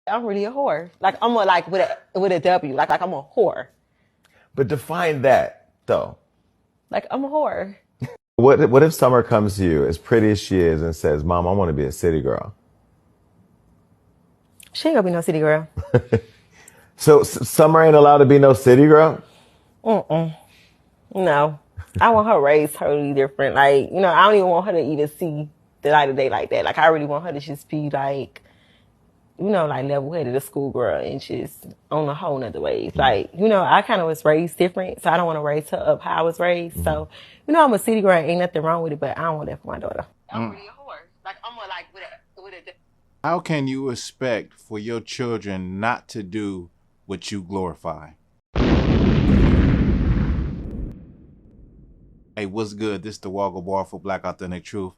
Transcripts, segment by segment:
I'm really a whore. Like I'm a like with a W. Like I'm a whore. But define that though. Like I'm a whore. What if Summer comes to you as pretty as she is and says, "Mom, I want to be a city girl"? She ain't gonna be no city girl. So Summer ain't allowed to be no city girl? No. I want her raised totally different. Like, I don't even want her to even see the light of day like that. Like I really want her to just be like, like level headed, a schoolgirl and just on a whole nother ways. Like, I kind of was raised different, so I don't want to raise her up how I was raised. So, I'm a city girl, ain't nothing wrong with it, but I don't want that for my daughter. I'm really a whore. Like I'm a like with a How can you expect for your children not to do what you glorify? Hey, what's good? This is the Walker Bar for Black Authentic Truth.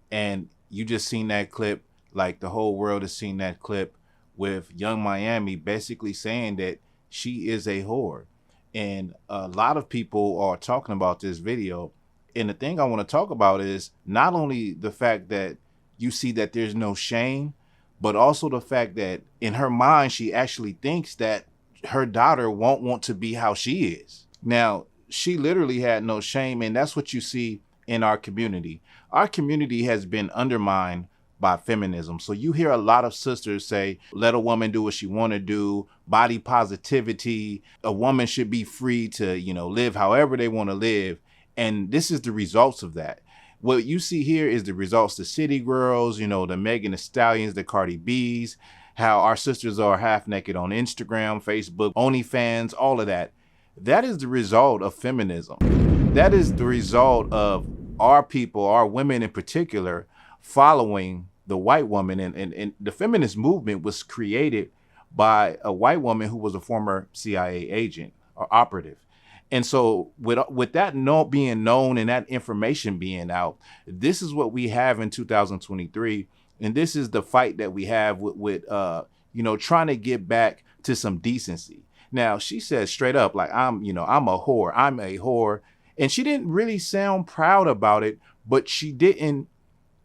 And you just seen that clip, like the whole world has seen that clip with Young Miami basically saying that she is a whore. And a lot of people are talking about this video. And the thing I want to talk about is not only the fact that you see that there's no shame, but also the fact that in her mind, she actually thinks that her daughter won't want to be how she is. Now, she literally had no shame, and that's what you see in our community. Our community has been undermined by feminism. So you hear a lot of sisters say, let a woman do what she want to do, body positivity, a woman should be free to, live however they want to live. And this is the results of that. What you see here is the results, the city girls, the Megan Thee Stallions, the Cardi B's, how our sisters are half naked on Instagram, Facebook, OnlyFans, all of that. That is the result of feminism. That is the result of our people, our women in particular, following the white woman. And the feminist movement was created by a white woman who was a former CIA agent or operative. And so with that being known and that information being out, this is what we have in 2023. And this is the fight that we have with trying to get back to some decency. Now, she says straight up, like, I'm a whore. I'm a whore. And she didn't really sound proud about it, but she didn't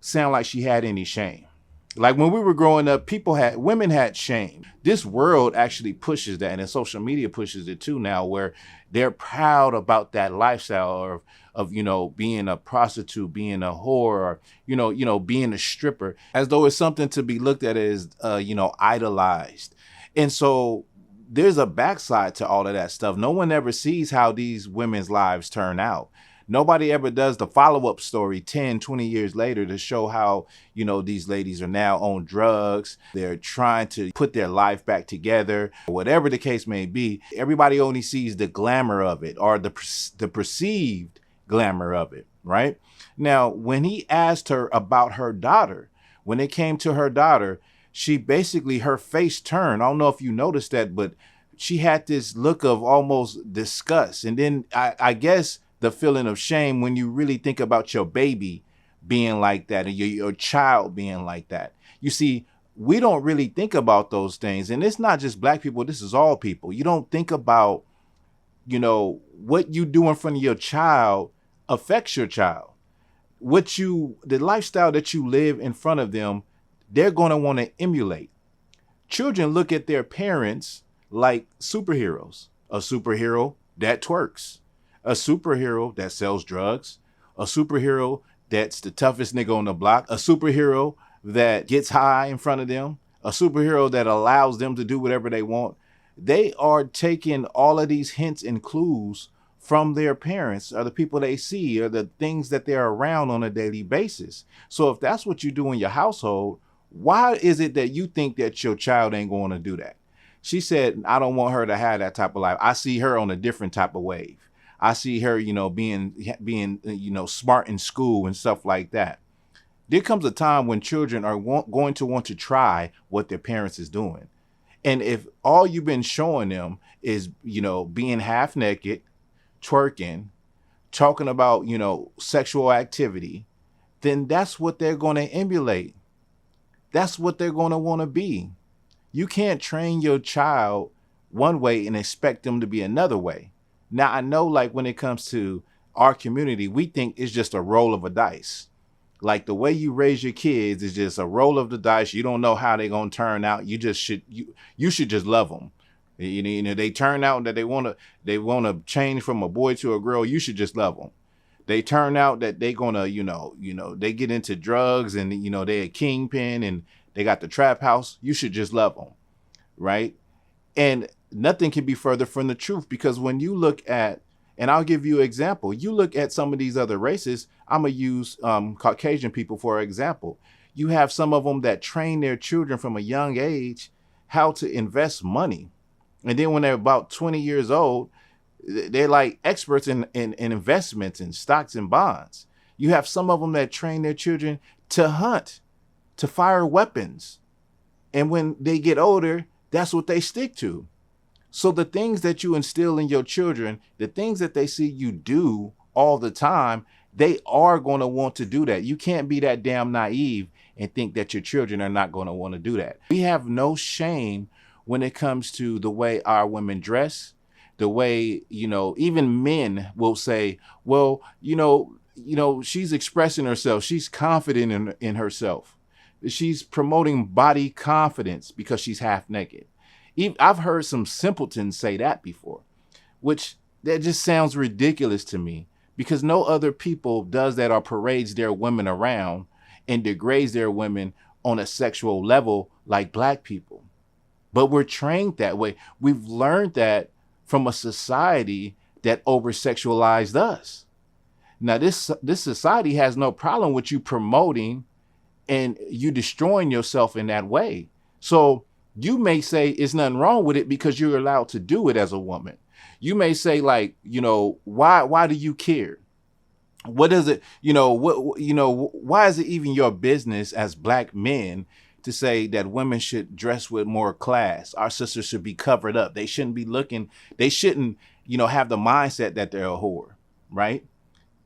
sound like she had any shame. Like when we were growing up, women had shame. This world actually pushes that, and social media pushes it too now, where they're proud about that lifestyle of being a prostitute, being a whore, or, being a stripper, as though it's something to be looked at as, idolized. And so there's a backside to all of that stuff. No one ever sees how these women's lives turn out. Nobody ever does the follow-up story 10, 20 years later to show how, these ladies are now on drugs. They're trying to put their life back together, whatever the case may be. Everybody only sees the glamour of it, or the perceived glamour of it, right? Now, when he asked her about her daughter, when it came to her daughter, she basically, her face turned. I don't know if you noticed that, but she had this look of almost disgust. And then I guess the feeling of shame when you really think about your baby being like that and your child being like that. You see, we don't really think about those things. And it's not just Black people. This is all people. You don't think about, what you do in front of your child affects your child. The lifestyle that you live in front of them, they're going to want to emulate. Children look at their parents like superheroes. A superhero that twerks. A superhero that sells drugs. A superhero that's the toughest nigga on the block. A superhero that gets high in front of them. A superhero that allows them to do whatever they want. They are taking all of these hints and clues from their parents, or the people they see, or the things that they're around on a daily basis. So if that's what you do in your household, why is it that you think that your child ain't going to do that? She said, I don't want her to have that type of life. I see her on a different type of wave. I see her, being smart in school and stuff like that. There comes a time when children are going to want to try what their parents is doing. And if all you've been showing them is, being half naked, twerking, talking about, sexual activity, then that's what they're going to emulate. That's what they're going to want to be. You can't train your child one way and expect them to be another way. Now, I know, like, when it comes to our community, we think it's just a roll of a dice. Like the way you raise your kids is just a roll of the dice. You don't know how they're gonna turn out. You should just love them. You know, they turn out that they wanna change from a boy to a girl. You should just love them. They turn out that they gonna, they get into drugs and they a kingpin and they got the trap house. You should just love them, right? And nothing can be further from the truth, because when you look at, and I'll give you an example. You look at some of these other races. I'm going to use Caucasian people for example. You have some of them that train their children from a young age how to invest money. And then when they're about 20 years old, they're like experts in investments and stocks and bonds. You have some of them that train their children to hunt, to fire weapons. And when they get older, that's what they stick to. So the things that you instill in your children, the things that they see you do all the time, they are going to want to do that. You can't be that damn naive and think that your children are not going to want to do that. We have no shame when it comes to the way our women dress, the way, even men will say, well, she's expressing herself. She's confident in herself. She's promoting body confidence because she's half naked. I've heard some simpletons say that before, which that just sounds ridiculous to me, because no other people does that or parades their women around and degrades their women on a sexual level like Black people. But we're trained that way. We've learned that from a society that over-sexualized us. Now, this society has no problem with you promoting and you destroying yourself in that way. So you may say it's nothing wrong with it because you're allowed to do it as a woman. You may say, like, why do you care? What does it, why is it even your business as Black men to say that women should dress with more class? Our sisters should be covered up. They shouldn't be looking, they shouldn't, have the mindset that they're a whore, right?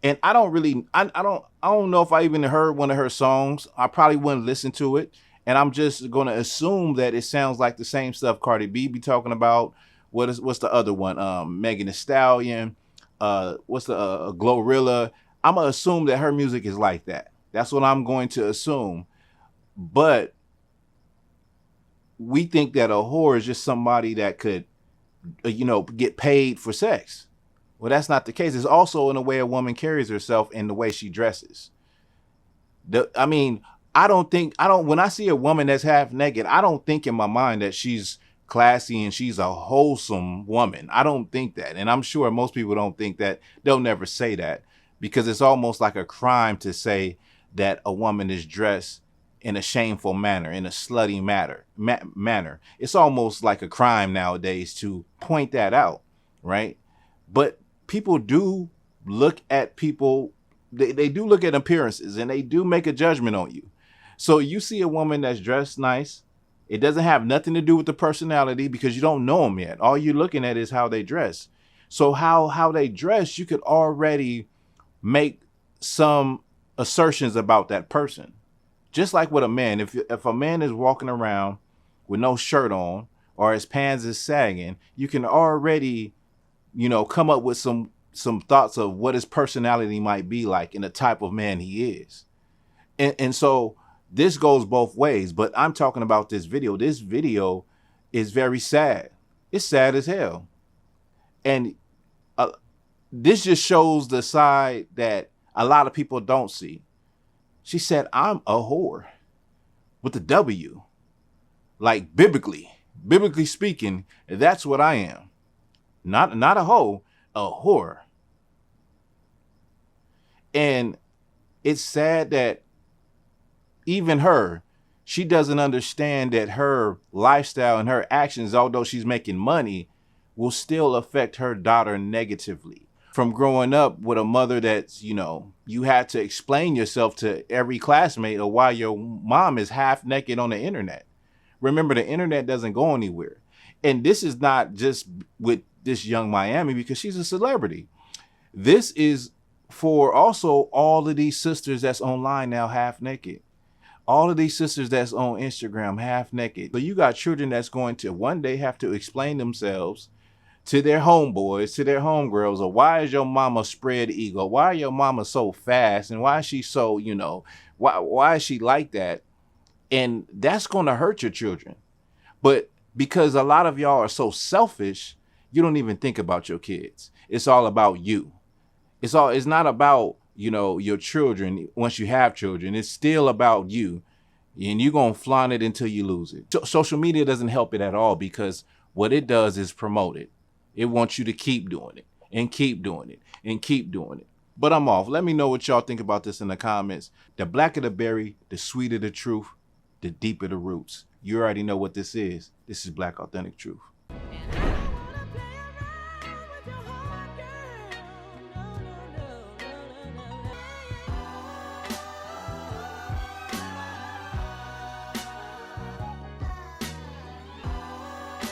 And I don't know if I even heard one of her songs. I probably wouldn't listen to it. And I'm just going to assume that it sounds like the same stuff Cardi B be talking about. What's the other one? Megan Thee Stallion. What's the Glorilla? I'm going to assume that her music is like that. That's what I'm going to assume. But we think that a whore is just somebody that could, get paid for sex. Well, that's not the case. It's also in the way a woman carries herself and the way she dresses. When I see a woman that's half naked, I don't think in my mind that she's classy and she's a wholesome woman. I don't think that. And I'm sure most people don't think that. They'll never say that, because it's almost like a crime to say that a woman is dressed in a shameful manner, in a slutty manner. It's almost like a crime nowadays to point that out, right? But people do look at people, they do look at appearances and they do make a judgment on you. So you see a woman that's dressed nice. It doesn't have nothing to do with the personality because you don't know them yet. All you're looking at is how they dress. So how they dress, you could already make some assertions about that person. Just like with a man, if a man is walking around with no shirt on or his pants is sagging, you can already, come up with some thoughts of what his personality might be like and the type of man he is. And so this goes both ways, but I'm talking about this video. This video is very sad. It's sad as hell. And this just shows the side that a lot of people don't see. She said, I'm a whore with a W. Like biblically speaking, that's what I am. Not a hoe, a whore. And it's sad that even her, she doesn't understand that her lifestyle and her actions, although she's making money, will still affect her daughter negatively. From growing up with a mother that's, you had to explain yourself to every classmate of why your mom is half naked on the internet. Remember, the internet doesn't go anywhere. And this is not just with this young Miami because she's a celebrity. This is for also all of these sisters that's online now half naked. All of these sisters that's on Instagram half naked. So you got children that's going to one day have to explain themselves to their homeboys, to their homegirls, or why is your mama spread eagle? Why are your mama so fast? And why is she so, you know, why is she like that? And that's going to hurt your children. But because a lot of y'all are so selfish, you don't even think about your kids. It's all about you. It's not about, you know, your children. Once you have children, it's still about you, and you're going to flaunt it until you lose it. So social media doesn't help it at all, because what it does is promote it. It wants you to keep doing it and keep doing it and keep doing it. But I'm off. Let me know what y'all think about this in the comments. The blacker the berry, the sweeter the truth, the deeper the roots. You already know what this is. This is Black Authentic Truth.